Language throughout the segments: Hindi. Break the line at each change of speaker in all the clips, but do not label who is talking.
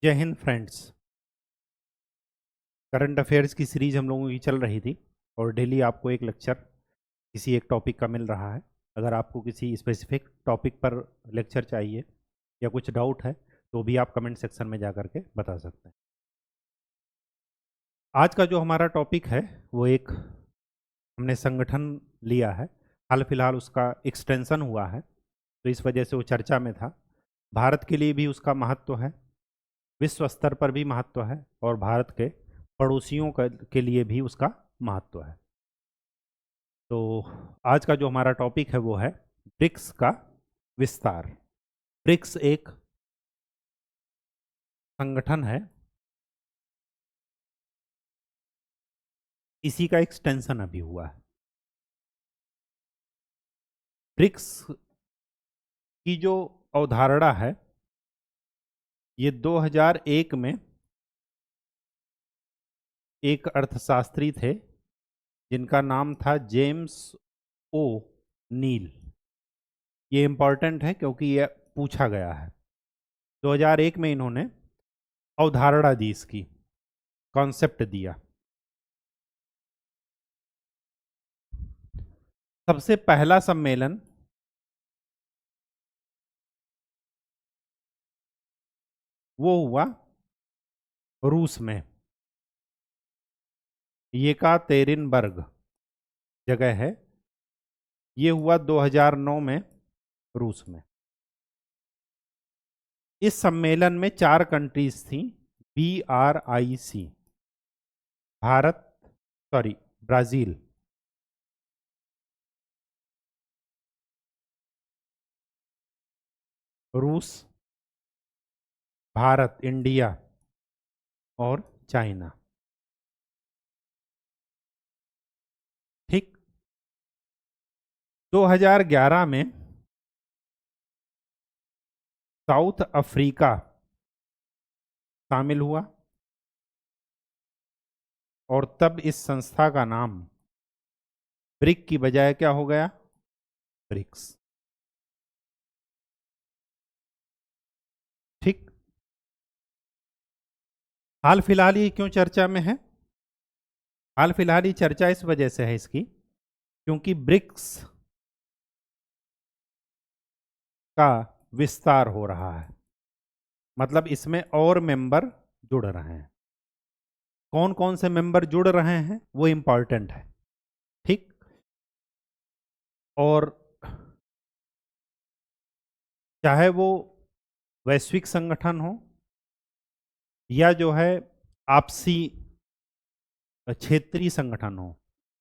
जय हिंद फ्रेंड्स। करंट अफेयर्स की सीरीज हम लोगों की चल रही थी और डेली आपको एक लेक्चर किसी एक टॉपिक का मिल रहा है। अगर आपको किसी स्पेसिफिक टॉपिक पर लेक्चर चाहिए या कुछ डाउट है तो भी आप कमेंट सेक्शन में जा कर के बता सकते हैं। आज का जो हमारा टॉपिक है वो एक हमने संगठन लिया है, हाल फिलहाल उसका एक्सटेंशन हुआ है तो इस वजह से वो चर्चा में था। भारत के लिए भी उसका महत्व है, विश्व स्तर पर भी महत्व है और भारत के पड़ोसियों के लिए भी उसका महत्व है। तो आज का जो हमारा टॉपिक है वो है ब्रिक्स का विस्तार। ब्रिक्स एक संगठन है, इसी का एक्सटेंशन अभी हुआ है। ब्रिक्स की जो अवधारणा है ये 2001 में एक अर्थशास्त्री थे जिनका नाम था जेम्स ओ नील। ये इम्पॉर्टेंट है क्योंकि ये पूछा गया है। 2001 में इन्होंने अवधारणा दी, इसकी कॉन्सेप्ट दिया। सबसे पहला सम्मेलन वो हुआ रूस में, येकातेरिनबर्ग जगह है। ये हुआ 2009 में रूस में। इस सम्मेलन में 4 कंट्रीज थी, BRIC, भारत, सॉरी, ब्राजील, रूस, भारत, इंडिया और चाइना। ठीक। 2011 में साउथ अफ्रीका शामिल हुआ और तब इस संस्था का नाम ब्रिक की बजाय क्या हो गया? ब्रिक्स। ठीक। हाल फिलहाल ये क्यों चर्चा में है? हाल फिलहाल ये चर्चा इस वजह से है इसकी क्योंकि ब्रिक्स का विस्तार हो रहा है, मतलब इसमें और मेंबर जुड़ रहे हैं। कौन कौन से मेंबर जुड़ रहे हैं वो इंपॉर्टेंट है। ठीक। और चाहे वो वैश्विक संगठन हो या जो है आपसी क्षेत्रीय संगठन हो,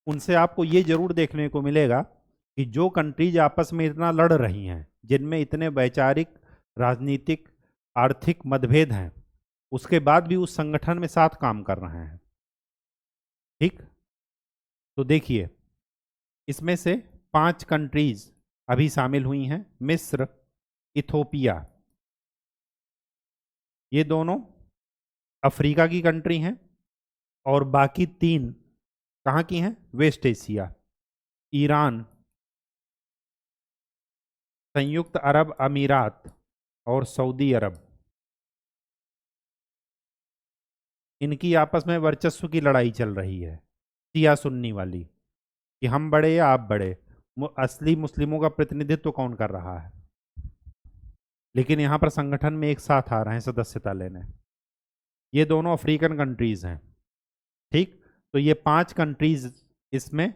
उनसे आपको ये जरूर देखने को मिलेगा कि जो कंट्रीज आपस में इतना लड़ रही हैं, जिनमें इतने वैचारिक, राजनीतिक, आर्थिक मतभेद हैं, उसके बाद भी उस संगठन में साथ काम कर रहे हैं। ठीक। तो देखिए, इसमें से 5 कंट्रीज अभी शामिल हुई हैं, मिस्र, इथोपिया, ये दोनों अफ्रीका की कंट्री हैं और बाकी 3 कहाँ की हैं? वेस्ट एशिया, ईरान, संयुक्त अरब अमीरात और सऊदी अरब। इनकी आपस में वर्चस्व की लड़ाई चल रही है, शिया सुन्नी वाली, कि हम बड़े या आप बड़े। असली मुस्लिमों का प्रतिनिधित्व कौन कर रहा है? लेकिन यहाँ पर संगठन में एक साथ आ रहे हैं सदस्यता लेने। ये दोनों अफ्रीकन कंट्रीज हैं। ठीक। तो ये 5 कंट्रीज इसमें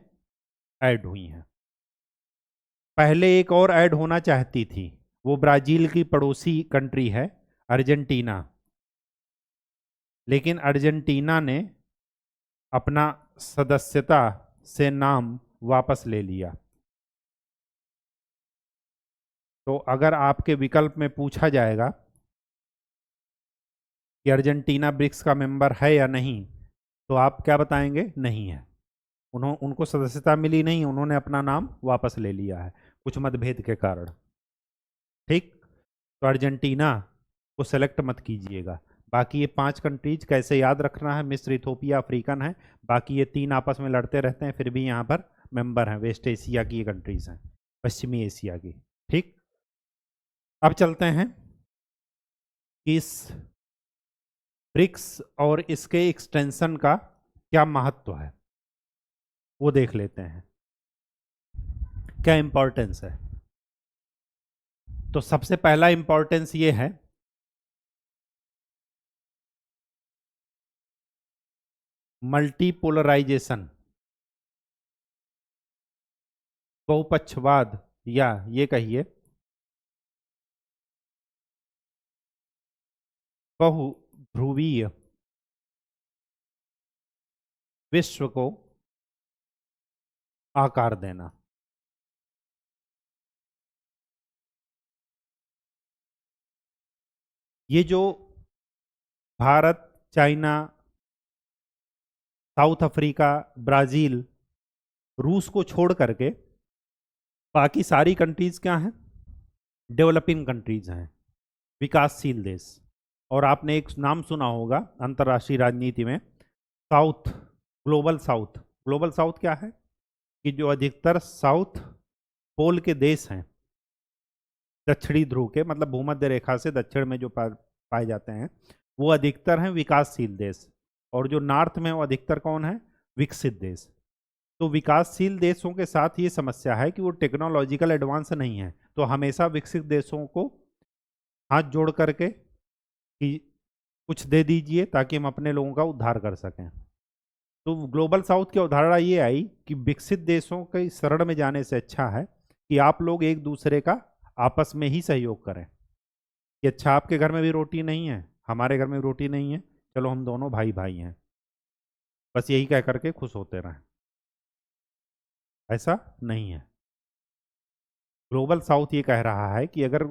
ऐड हुई हैं। पहले एक और ऐड होना चाहती थी, वो ब्राजील की पड़ोसी कंट्री है अर्जेंटीना, लेकिन अर्जेंटीना ने अपना सदस्यता से नाम वापस ले लिया। तो अगर आपके विकल्प में पूछा जाएगा कि अर्जेंटीना ब्रिक्स का मेंबर है या नहीं, तो आप क्या बताएंगे? नहीं है। उनको सदस्यता मिली नहीं, उन्होंने अपना नाम वापस ले लिया है कुछ मतभेद के कारण। ठीक। तो अर्जेंटीना को सेलेक्ट मत कीजिएगा। बाकी ये 5 कंट्रीज कैसे याद रखना है? मिस्र, इथोपिया अफ्रीकन है, बाकी ये 3 आपस में लड़ते रहते हैं, फिर भी यहाँ पर मेंबर हैं, वेस्ट एशिया की ये कंट्रीज हैं, पश्चिमी एशिया की। ठीक। अब चलते हैं कि इस ब्रिक्स और इसके एक्सटेंशन का क्या महत्व है वो देख लेते हैं, क्या इंपॉर्टेंस है। तो सबसे पहला इंपॉर्टेंस ये है मल्टीपोलराइजेशन, बहुपक्षवाद, या ये कहिए बहुध्रुवीय विश्व को आकार देना। ये जो Bharat, China, south Africa, Brazil, रूस को छोड़ करके बाकी सारी कंट्रीज क्या हैं? डेवलपिंग कंट्रीज हैं, विकासशील देश। और आपने एक नाम सुना होगा अंतर्राष्ट्रीय राजनीति में, south, global south. Global south क्या है? कि जो अधिकतर साउथ पोल के देश हैं, दक्षिणी ध्रुव के, मतलब भूमध्य रेखा से दक्षिण में जो पाए जाते हैं, वो अधिकतर हैं विकासशील देश। और जो नॉर्थ में वो अधिकतर कौन है? विकसित देश। तो विकासशील देशों के साथ ये समस्या है कि वो टेक्नोलॉजिकल एडवांस नहीं है, तो हमेशा विकसित देशों को हाथ जोड़ करके कि कुछ दे दीजिए ताकि हम अपने लोगों का उद्धार कर सकें। तो ग्लोबल साउथ की अवधारणा ये आई कि विकसित देशों के शरण में जाने से अच्छा है कि आप लोग एक दूसरे का आपस में ही सहयोग करें, कि अच्छा आपके घर में भी रोटी नहीं है, हमारे घर में भी रोटी नहीं है, चलो हम दोनों भाई भाई हैं, बस यही कह करके खुश होते रहें। ऐसा नहीं है। ग्लोबल साउथ ये कह रहा है कि अगर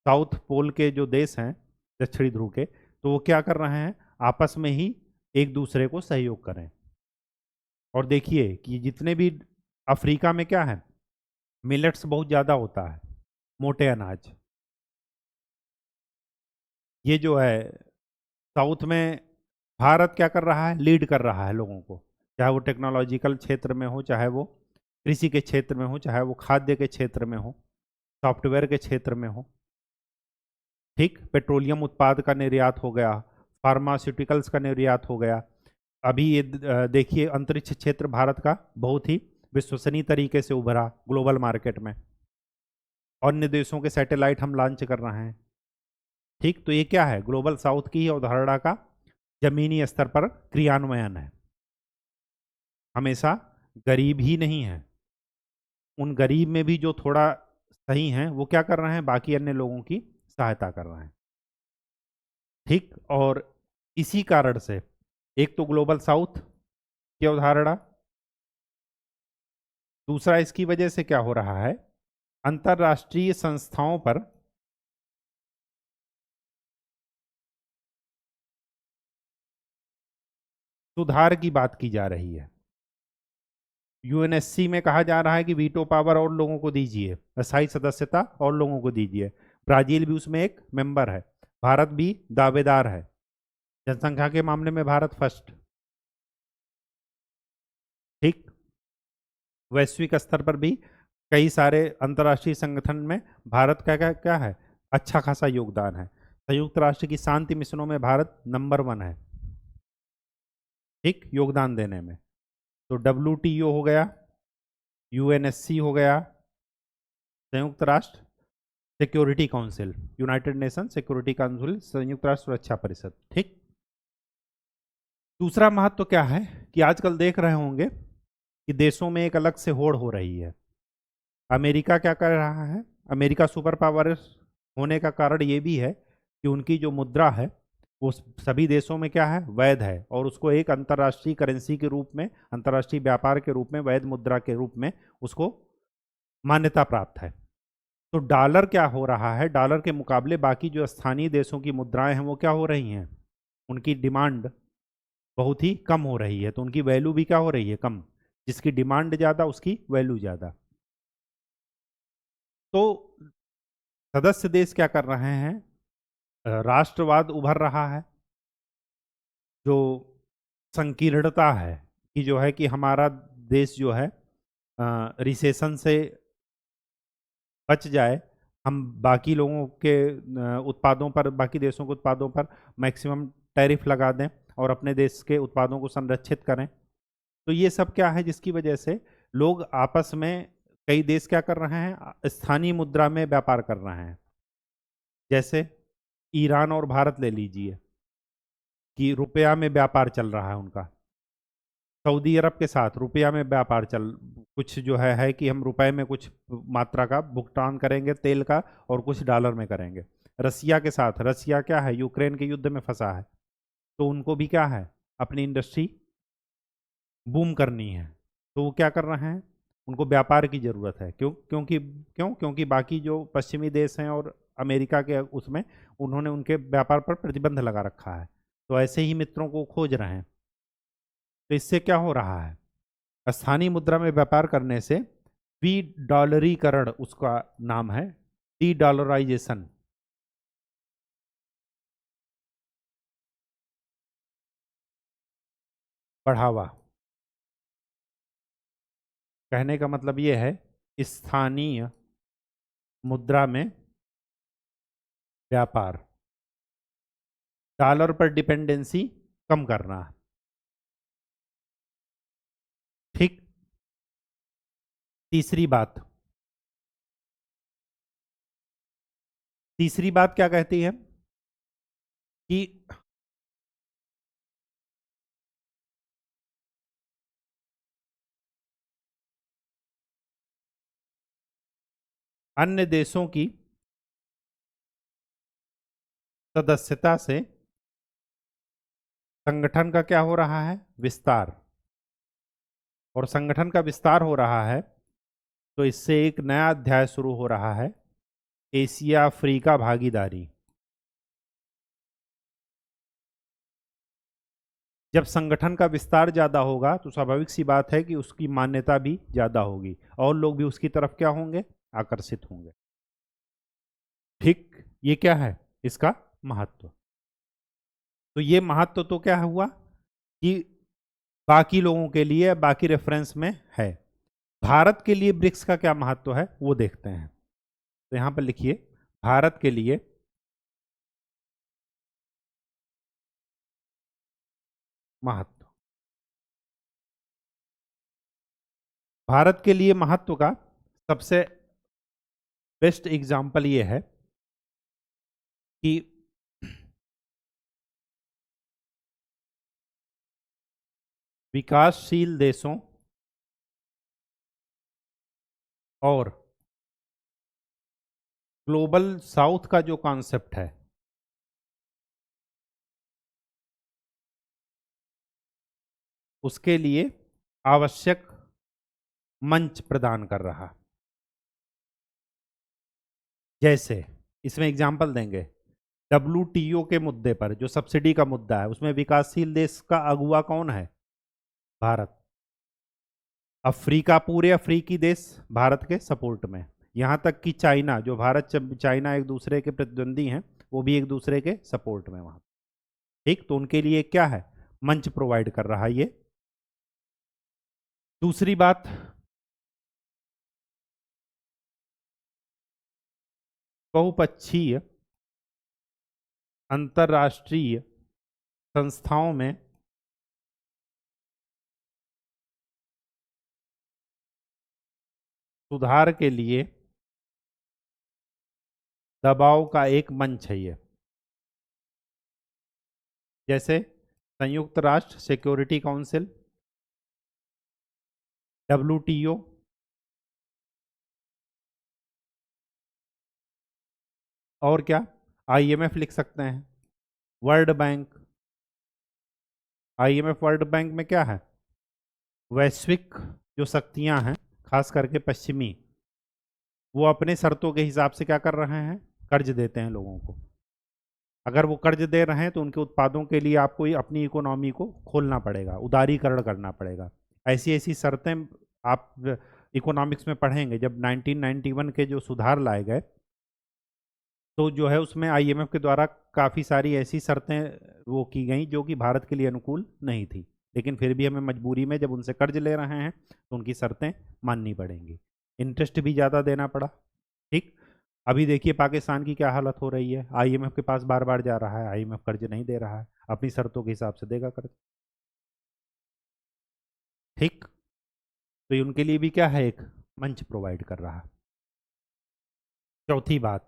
साउथ पोल के जो देश हैं दक्षिणी ध्रुव के, तो वो क्या कर रहे हैं? आपस में ही एक दूसरे को सहयोग करें। और देखिए कि जितने भी अफ्रीका में क्या है, मिलेट्स बहुत ज़्यादा होता है, मोटे अनाज। ये जो है साउथ में भारत क्या कर रहा है? लीड कर रहा है लोगों को, चाहे वो टेक्नोलॉजिकल क्षेत्र में हो, चाहे वो कृषि के क्षेत्र में हो, चाहे वो खाद्य के क्षेत्र में हो, सॉफ्टवेयर के क्षेत्र में हो। ठीक, पेट्रोलियम उत्पाद का निर्यात हो गया, फार्मास्यूटिकल्स का निर्यात हो गया। अभी ये देखिए अंतरिक्ष क्षेत्र भारत का बहुत ही विश्वसनीय तरीके से उभरा ग्लोबल मार्केट में। अन्य देशों के सैटेलाइट हम लॉन्च कर रहे हैं। ठीक, तो ये क्या है? ग्लोबल साउथ की ही अवधारणा का जमीनी स्तर पर क्रियान्वयन है। हमेशा गरीब ही नहीं है, उन गरीब में भी जो थोड़ा सही हैं वो क्या कर रहे हैं? बाकी अन्य लोगों की सहायता कर रहे हैं। ठीक, और इसी कारण से एक तो ग्लोबल साउथ की अवधारणा, दूसरा इसकी वजह से क्या हो रहा है? अंतर्राष्ट्रीय संस्थाओं पर सुधार की बात की जा रही है। यूएनएससी में कहा जा रहा है कि वीटो पावर और लोगों को दीजिए, अस्थायी सदस्यता और लोगों को दीजिए। ब्राजील भी उसमें एक मेंबर है, भारत भी दावेदार है। जनसंख्या के मामले में भारत फर्स्ट। ठीक, वैश्विक स्तर पर भी कई सारे अंतर्राष्ट्रीय संगठन में भारत का क्या क्या है? अच्छा खासा योगदान है। संयुक्त राष्ट्र की शांति मिशनों में भारत नंबर 1 है, ठीक, योगदान देने में। तो WTO हो गया, यूएनएससी हो गया, संयुक्त राष्ट्र security council, United nation security council, संयुक्त राष्ट्र सुरक्षा परिषद। ठीक, दूसरा महत्व तो क्या है कि आजकल देख रहे होंगे कि देशों में एक अलग से होड़ हो रही है। अमेरिका क्या कर रहा है? अमेरिका सुपर पावर होने का कारण ये भी है कि उनकी जो मुद्रा है वो सभी देशों में क्या है? वैध है, और उसको एक अंतर्राष्ट्रीय करेंसी के रूप में, अंतर्राष्ट्रीय व्यापार के रूप में, वैध मुद्रा के रूप में उसको मान्यता प्राप्त है। तो डॉलर क्या हो रहा है? डॉलर के मुकाबले बाकी जो स्थानीय देशों की मुद्राएं हैं वो क्या हो रही हैं? उनकी डिमांड बहुत ही कम हो रही है, तो उनकी वैल्यू भी क्या हो रही है? कम। जिसकी डिमांड ज़्यादा उसकी वैल्यू ज़्यादा। तो सदस्य देश क्या कर रहे हैं? राष्ट्रवाद उभर रहा है, जो संकीर्णता है कि जो है कि हमारा देश जो है रिसेशन से बच जाए हम बाकी लोगों के उत्पादों पर, बाकी देशों के उत्पादों पर मैक्सिमम टैरिफ लगा दें और अपने देश के उत्पादों को संरक्षित करें। तो ये सब क्या है जिसकी वजह से लोग आपस में, कई देश क्या कर रहे हैं, स्थानीय मुद्रा में व्यापार कर रहे हैं। जैसे ईरान और भारत ले लीजिए कि रुपया में व्यापार चल रहा है उनका। सऊदी अरब के साथ रुपया में व्यापार चल, कुछ जो है कि हम रुपए में कुछ मात्रा का भुगतान करेंगे तेल का और कुछ डॉलर में करेंगे। रसिया के साथ, रसिया क्या है, यूक्रेन के युद्ध में फंसा है, तो उनको भी क्या है, अपनी इंडस्ट्री बूम करनी है, तो वो क्या कर रहे हैं, उनको व्यापार की ज़रूरत है। क्योंकि बाकी जो पश्चिमी देश हैं और अमेरिका के उसमें उन्होंने उनके व्यापार पर प्रतिबंध लगा रखा है, तो ऐसे ही मित्रों को खोज रहे हैं। तो इससे क्या हो रहा है, स्थानीय मुद्रा में व्यापार करने से डी डॉलरीकरण उसका नाम है, डी डॉलराइजेशन, बढ़ावा। कहने का मतलब ये है स्थानीय मुद्रा में व्यापार, डॉलर पर डिपेंडेंसी कम करना। ठीक। तीसरी बात, तीसरी बात क्या कहती है कि अन्य देशों की सदस्यता से संगठन का क्या हो रहा है, विस्तार। और संगठन का विस्तार हो रहा है तो इससे एक नया अध्याय शुरू हो रहा है, एशिया अफ्रीका भागीदारी। जब संगठन का विस्तार ज़्यादा होगा तो स्वाभाविक सी बात है कि उसकी मान्यता भी ज़्यादा होगी और लोग भी उसकी तरफ क्या होंगे, आकर्षित होंगे। ठीक, ये क्या है इसका महत्व। तो ये महत्व तो क्या हुआ कि बाकी लोगों के लिए, बाकी रेफरेंस में है। भारत के लिए ब्रिक्स का क्या महत्व है वो देखते हैं। तो यहां पर लिखिए, भारत के लिए महत्व। भारत के लिए महत्व का सबसे बेस्ट एग्जाम्पल ये है कि विकासशील देशों और ग्लोबल साउथ का जो कॉन्सेप्ट है, उसके लिए आवश्यक मंच प्रदान कर रहा। जैसे इसमें एग्जाम्पल देंगे, WTO के मुद्दे पर जो सब्सिडी का मुद्दा है, उसमें विकासशील देश का अगुवा कौन है, भारत। अफ्रीका, पूरे अफ्रीकी देश भारत के सपोर्ट में, यहाँ तक कि चाइना, जो भारत चाइना एक दूसरे के प्रतिद्वंदी हैं, वो भी एक दूसरे के सपोर्ट में वहाँ। ठीक, तो उनके लिए क्या है, मंच प्रोवाइड कर रहा है ये। दूसरी बात, बहुपक्षीय अंतर्राष्ट्रीय संस्थाओं में सुधार के लिए दबाव का एक मंच है ये। जैसे संयुक्त राष्ट्र सिक्योरिटी काउंसिल, WTO, और क्या, IMF लिख सकते हैं, world bank. IMF world bank में क्या है, वैश्विक जो शक्तियां हैं, खास करके पश्चिमी, वो अपने शर्तों के हिसाब से क्या कर रहे हैं, कर्ज देते हैं लोगों को। अगर वो कर्ज दे रहे हैं तो उनके उत्पादों के लिए आपको अपनी इकोनॉमी को खोलना पड़ेगा, उदारीकरण करना पड़ेगा। ऐसी ऐसी शर्तें आप इकोनॉमिक्स में पढ़ेंगे। जब 1991 के जो सुधार लाए गए तो जो है उसमें IMF के द्वारा काफ़ी सारी ऐसी शर्तें वो की गई जो कि भारत के लिए अनुकूल नहीं थी, लेकिन फिर भी हमें मजबूरी में जब उनसे कर्ज ले रहे हैं तो उनकी शर्तें माननी पड़ेंगी। इंटरेस्ट भी ज़्यादा देना पड़ा। ठीक, अभी देखिए पाकिस्तान की क्या हालत हो रही है, आईएमएफ के पास बार बार जा रहा है, आईएमएफ कर्ज नहीं दे रहा है, अपनी शर्तों के हिसाब से देगा कर्ज। ठीक, तो ये उनके लिए भी क्या है, एक मंच प्रोवाइड कर रहा है। चौथी बात,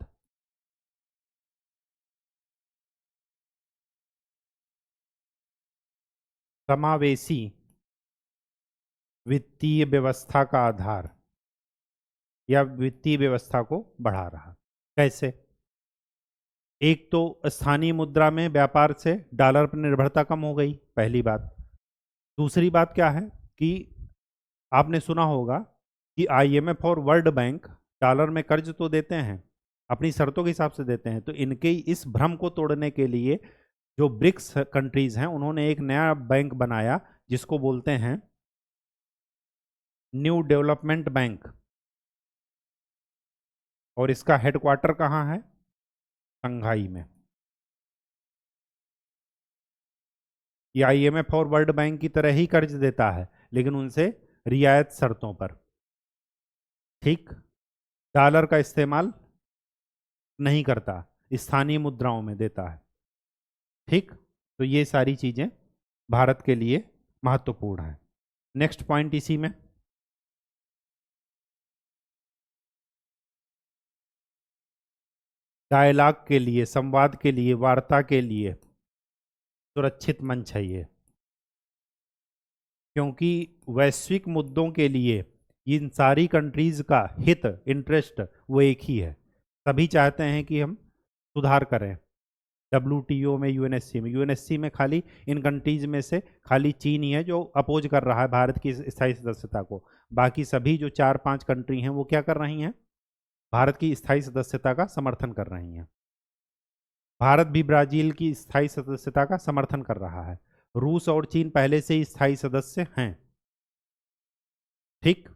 समावेशी वित्तीय व्यवस्था का आधार या वित्तीय व्यवस्था को बढ़ा रहा। कैसे? एक तो स्थानीय मुद्रा में व्यापार से डॉलर पर निर्भरता कम हो गई, पहली बात। दूसरी बात क्या है कि आपने सुना होगा कि आईएमएफ और वर्ल्ड बैंक डॉलर में कर्ज तो देते हैं, अपनी शर्तों के हिसाब से देते हैं, तो इनके इस भ्रम को तोड़ने के लिए जो ब्रिक्स कंट्रीज हैं उन्होंने एक नया बैंक बनाया जिसको बोलते हैं न्यू डेवलपमेंट बैंक। और इसका हेडक्वार्टर कहाँ है? शंघाई में। ये आईएमएफ और वर्ल्ड बैंक की तरह ही कर्ज देता है, लेकिन उनसे रियायत शर्तों पर। ठीक, डॉलर का इस्तेमाल नहीं करता, स्थानीय मुद्राओं में देता है। ठीक, तो ये सारी चीजें भारत के लिए महत्वपूर्ण है। नेक्स्ट पॉइंट इसी में, डायलॉग के लिए, संवाद के लिए, वार्ता के लिए सुरक्षित मंच है ये, क्योंकि वैश्विक मुद्दों के लिए इन सारी कंट्रीज का हित, इंटरेस्ट वो एक ही है। सभी चाहते हैं कि हम सुधार करें। डब्ल्यूटीओ में, यूएनएससी में खाली इन कंट्रीज में से खाली चीन ही है जो अपोज कर रहा है भारत की स्थायी सदस्यता को। बाकी सभी जो 4-5 कंट्री हैं वो क्या कर रही हैं? भारत की स्थायी सदस्यता का समर्थन कर रही हैं। भारत भी ब्राजील की स्थायी सदस्यता का समर्थन कर रहा है। रूस और चीन पहले से ही स्थायी सदस्य हैं। ठीक,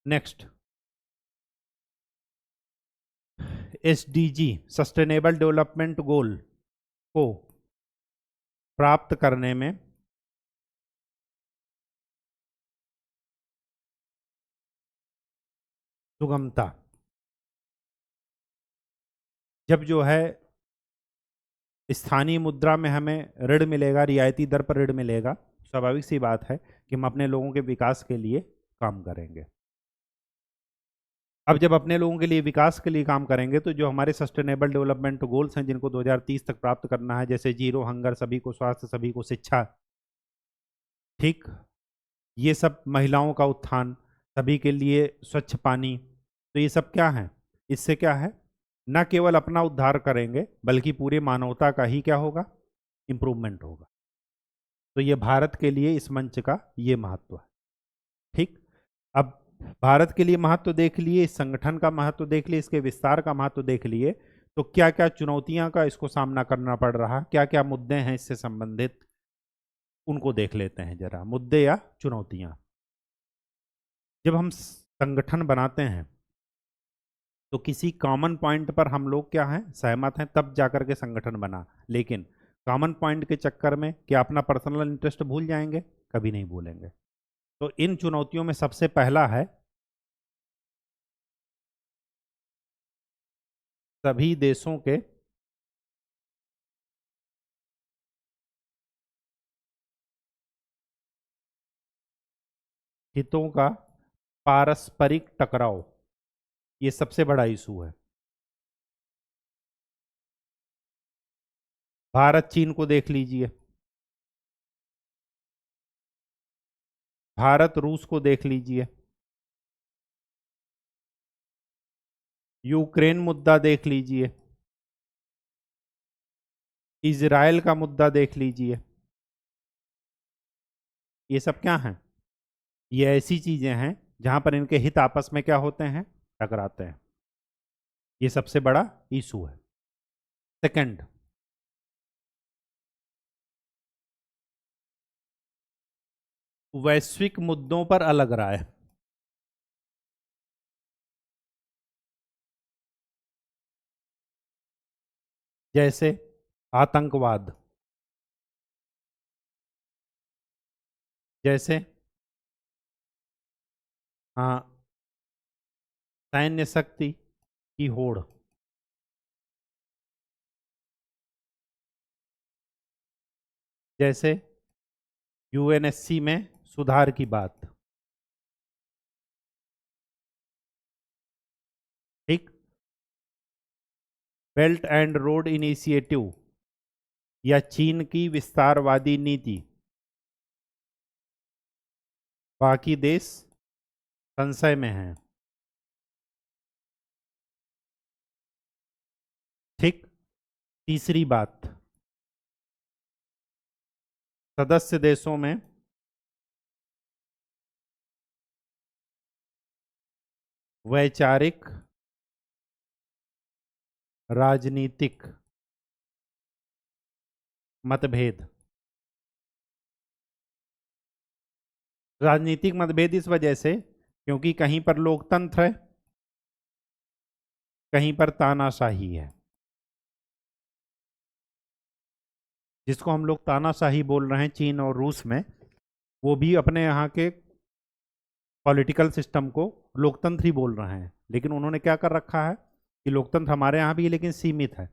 next, SDG sustainable development goal को प्राप्त करने में सुगमता। जब जो है स्थानीय मुद्रा में हमें ऋण मिलेगा, रियायती दर पर ऋण मिलेगा, स्वाभाविक सी बात है कि हम अपने लोगों के विकास के लिए काम करेंगे। अब जब अपने लोगों के लिए विकास के लिए काम करेंगे तो जो हमारे सस्टेनेबल डेवलपमेंट गोल्स हैं जिनको 2030 तक प्राप्त करना है, जैसे जीरो हंगर, सभी को स्वास्थ्य, सभी को शिक्षा, ठीक, ये सब, महिलाओं का उत्थान, सभी के लिए स्वच्छ पानी, तो ये सब क्या है? इससे क्या है, न केवल अपना उद्धार करेंगे बल्कि पूरे मानवता का ही क्या होगा? इंप्रूवमेंट होगा। तो ये भारत के लिए इस मंच का ये महत्व है। ठीक, अब भारत के लिए महत्व देख लिए, इस संगठन का महत्व देख लिए, इसके विस्तार का महत्व देख लिए, तो क्या क्या चुनौतियां का इसको सामना करना पड़ रहा, क्या क्या मुद्दे हैं इससे संबंधित, उनको देख लेते हैं जरा, मुद्दे या चुनौतियां। जब हम संगठन बनाते हैं तो किसी कॉमन पॉइंट पर हम लोग क्या हैं, सहमत हैं, तब जाकर के संगठन बना। लेकिन कॉमन पॉइंट के चक्कर में क्या अपना पर्सनल इंटरेस्ट भूल जाएंगे? कभी नहीं भूलेंगे। तो इन चुनौतियों में सबसे पहला है सभी देशों के हितों का पारस्परिक टकराव, ये सबसे बड़ा इशू है। भारत चीन को देख लीजिए, भारत रूस को देख लीजिए, यूक्रेन मुद्दा देख लीजिए, इजराइल का मुद्दा देख लीजिए। ये सब क्या हैं? ये ऐसी चीजें हैं जहां पर इनके हित आपस में क्या होते हैं? टकराते हैं। ये सबसे बड़ा इशू है। सेकंड, वैश्विक मुद्दों पर अलग राय, जैसे आतंकवाद, जैसे हाँ, सैन्य शक्ति की होड़। जैसे यूएनएससी में सुधार की बात। ठीक। बेल्ट एंड रोड इनिशिएटिव या चीन की विस्तारवादी नीति। बाकी देश संशय में हैं। ठीक। तीसरी बात, सदस्य देशों में वैचारिक राजनीतिक मतभेद। राजनीतिक मतभेद इस वजह से क्योंकि कहीं पर लोकतंत्र है, कहीं पर तानाशाही है। जिसको हम लोग तानाशाही बोल रहे हैं चीन और रूस में, वो भी अपने यहाँ के पॉलिटिकल सिस्टम को लोकतंत्र ही बोल रहे हैं। लेकिन उन्होंने क्या कर रखा है कि लोकतंत्र हमारे यहाँ भी है लेकिन सीमित है।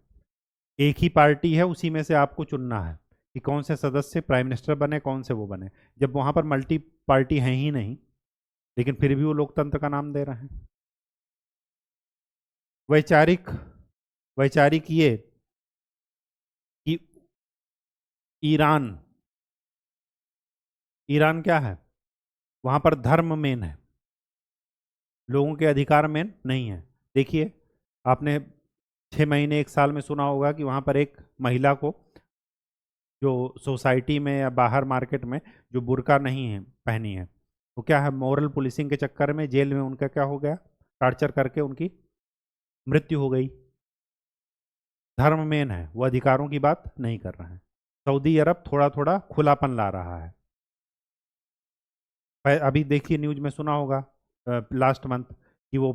एक ही पार्टी है, उसी में से आपको चुनना है कि कौन से सदस्य प्राइम मिनिस्टर बने, कौन से वो बने। जब वहाँ पर मल्टी पार्टी है ही नहीं, लेकिन फिर भी वो लोकतंत्र का नाम दे रहे हैं। वैचारिक वैचारिक ये कि ईरान ईरान क्या है, वहाँ पर धर्म मेन है, लोगों के अधिकार मेन नहीं है। देखिए, आपने 6 महीने 1 साल में सुना होगा कि वहाँ पर एक महिला को जो सोसाइटी में या बाहर मार्केट में जो बुर्का नहीं है पहनी है, वो क्या है, मॉरल पुलिसिंग के चक्कर में जेल में उनका क्या हो गया, टार्चर करके उनकी मृत्यु हो गई। धर्म मेन है, वो अधिकारों की बात नहीं कर रहे हैं। सऊदी अरब थोड़ा थोड़ा खुलापन ला रहा है। अभी देखिए, न्यूज में सुना होगा लास्ट मंथ कि वो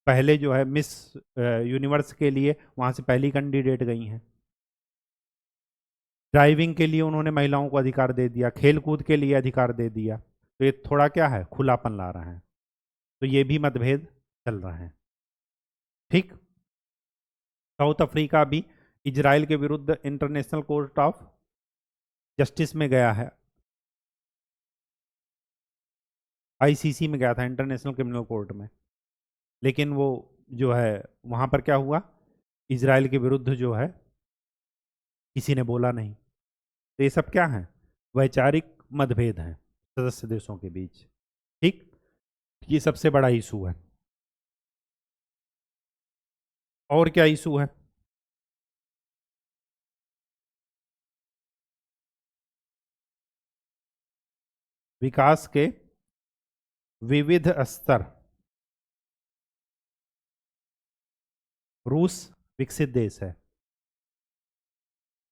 पहले जो है मिस यूनिवर्स के लिए वहाँ से पहली कैंडिडेट गई हैं। ड्राइविंग के लिए उन्होंने महिलाओं को अधिकार दे दिया, खेल कूद के लिए अधिकार दे दिया। तो ये थोड़ा क्या है, खुलापन ला रहे हैं। तो ये भी मतभेद चल रहे हैं। ठीक। साउथ अफ्रीका भी इजराइल के विरुद्ध इंटरनेशनल कोर्ट ऑफ जस्टिस में गया है, आईसीसी में गया था, इंटरनेशनल क्रिमिनल कोर्ट में। लेकिन वो जो है वहाँ पर क्या हुआ, इजराइल के विरुद्ध जो है किसी ने बोला नहीं। तो ये सब क्या है, वैचारिक मतभेद हैं सदस्य देशों के बीच। ठीक। ये सबसे बड़ा इशू है। और क्या इशू है, विकास के विविध स्तर। रूस विकसित देश है।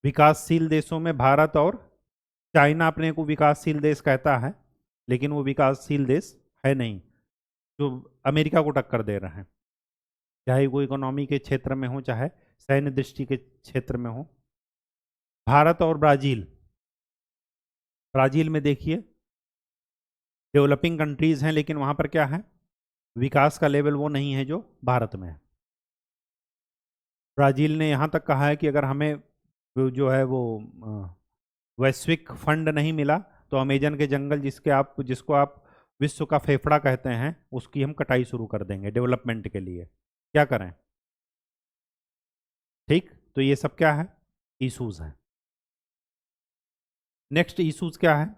विकासशील देशों में भारत और चाइना अपने को विकासशील देश कहता है, लेकिन वो विकासशील देश है नहीं, जो अमेरिका को टक्कर दे रहे हैं, चाहे वो इकोनॉमी के क्षेत्र में हो, चाहे सैन्य दृष्टि के क्षेत्र में हो। भारत और ब्राजील, ब्राजील में देखिए डेवलपिंग कंट्रीज हैं, लेकिन वहां पर क्या है, विकास का लेवल वो नहीं है जो भारत में है। ब्राजील ने यहाँ तक कहा है कि अगर हमें जो है वो वैश्विक फंड नहीं मिला तो अमेजन के जंगल जिसको आप विश्व का फेफड़ा कहते हैं, उसकी हम कटाई शुरू कर देंगे डेवलपमेंट के लिए। क्या करें। ठीक। तो ये सब क्या है, इश्यूज हैं। नेक्स्ट इश्यूज क्या है,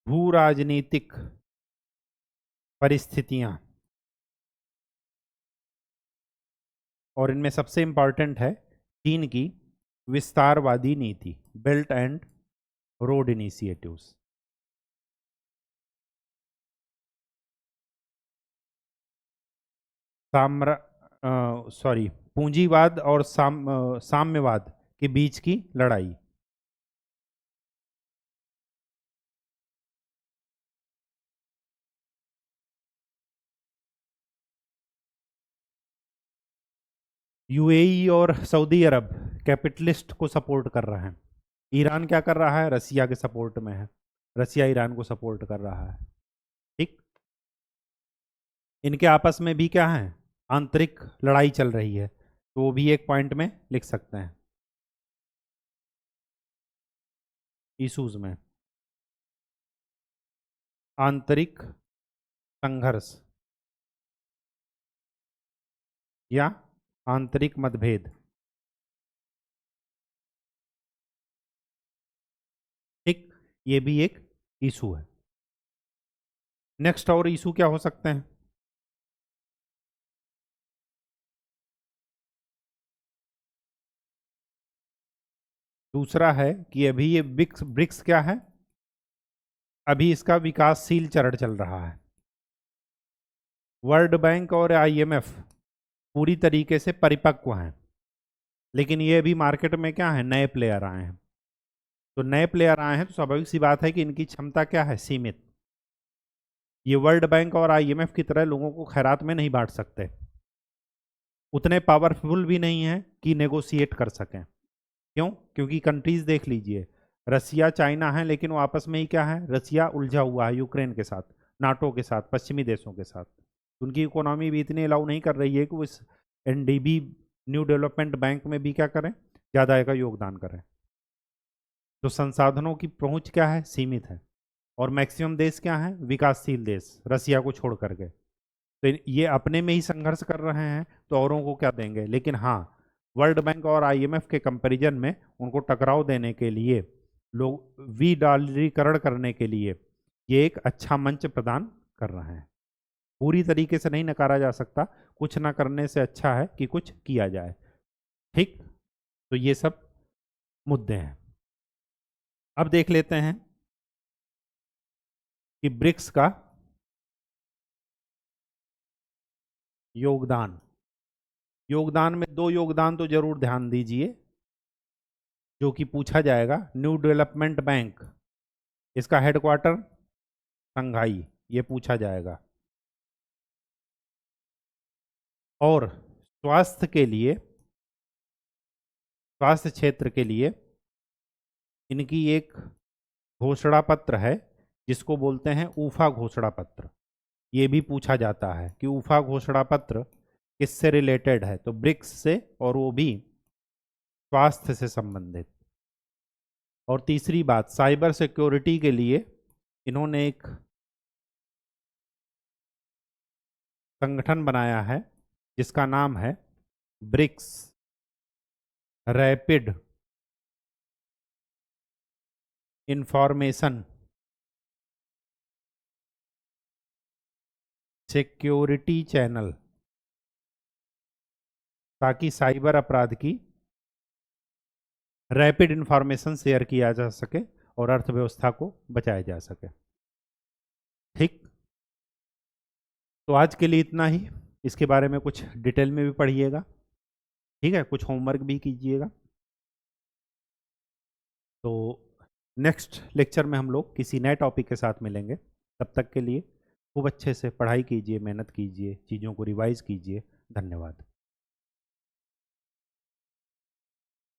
भू राजनीतिक परिस्थितियां। और इनमें सबसे इंपॉर्टेंट है चीन की विस्तारवादी नीति, बेल्ट एंड रोड इनिशिएटिव्स। साम्रा सॉरी पूंजीवाद और साम्यवाद के बीच की लड़ाई। यूएई और सऊदी अरब कैपिटलिस्ट को सपोर्ट कर रहे हैं। ईरान क्या कर रहा है? रसिया के सपोर्ट में है। रसिया ईरान को सपोर्ट कर रहा है। ठीक, इनके आपस में भी क्या है? आंतरिक लड़ाई चल रही है, तो वो भी एक पॉइंट में लिख सकते हैं इशूज में। आंतरिक संघर्ष या आंतरिक मतभेद। ठीक, ये भी एक इशू है। नेक्स्ट और इशू क्या हो सकते हैं? दूसरा है कि अभी ये ब्रिक्स ब्रिक्स क्या है? अभी इसका विकासशील चरण चल रहा है। वर्ल्ड बैंक और आईएमएफ पूरी तरीके से परिपक्व हैं, लेकिन ये अभी मार्केट में क्या है? नए प्लेयर आए हैं। तो नए प्लेयर आए हैं तो स्वाभाविक सी बात है कि इनकी क्षमता क्या है? सीमित। ये वर्ल्ड बैंक और आईएमएफ की तरह लोगों को खैरात में नहीं बांट सकते, उतने पावरफुल भी नहीं है कि नेगोशिएट कर सकें। क्यों? क्योंकि कंट्रीज देख लीजिए, रसिया चाइना है, लेकिन वो आपस में ही क्या है? रसिया उलझा हुआ है यूक्रेन के साथ, नाटो के साथ, पश्चिमी देशों के साथ। उनकी इकोनॉमी भी इतनी अलाउ नहीं कर रही है कि वो इस एनडीबी न्यू डेवलपमेंट बैंक में भी क्या करें? ज़्यादा का योगदान करें। तो संसाधनों की पहुंच क्या है? सीमित है। और मैक्सिमम देश क्या है? विकासशील देश, रसिया को छोड़ करके। तो ये अपने में ही संघर्ष कर रहे हैं, तो औरों को क्या देंगे? लेकिन हाँ, वर्ल्ड बैंक और आईएमएफ के कंपैरिजन में उनको टकराव देने के लिए, लोग विडॉलरीकरण करने के लिए ये एक अच्छा मंच प्रदान कर रहे हैं। पूरी तरीके से नहीं नकारा जा सकता, कुछ ना करने से अच्छा है कि कुछ किया जाए। ठीक, तो ये सब मुद्दे हैं। अब देख लेते हैं कि ब्रिक्स का योगदान। योगदान में दो योगदान तो जरूर ध्यान दीजिए जो कि पूछा जाएगा। न्यू डेवलपमेंट बैंक, इसका हेडक्वार्टर शंघाई, ये पूछा जाएगा। और स्वास्थ्य के लिए, स्वास्थ्य क्षेत्र के लिए इनकी एक घोषणा पत्र है जिसको बोलते हैं ऊफा घोषणा पत्र। ये भी पूछा जाता है कि ऊफा घोषणा पत्र किससे रिलेटेड है? तो ब्रिक्स से, और वो भी स्वास्थ्य से संबंधित। और तीसरी बात, साइबर सिक्योरिटी के लिए इन्होंने एक संगठन बनाया है जिसका नाम है BRICS rapid information security channel, ताकि साइबर अपराध की रैपिड इंफॉर्मेशन शेयर किया जा सके और अर्थव्यवस्था को बचाया जा सके। ठीक, तो आज के लिए इतना ही। इसके बारे में कुछ डिटेल में भी पढ़िएगा, ठीक है? कुछ होमवर्क भी कीजिएगा। तो नेक्स्ट लेक्चर में हम लोग किसी नए टॉपिक के साथ मिलेंगे। तब तक के लिए खूब अच्छे से पढ़ाई कीजिए, मेहनत कीजिए, चीज़ों को रिवाइज कीजिए। धन्यवाद।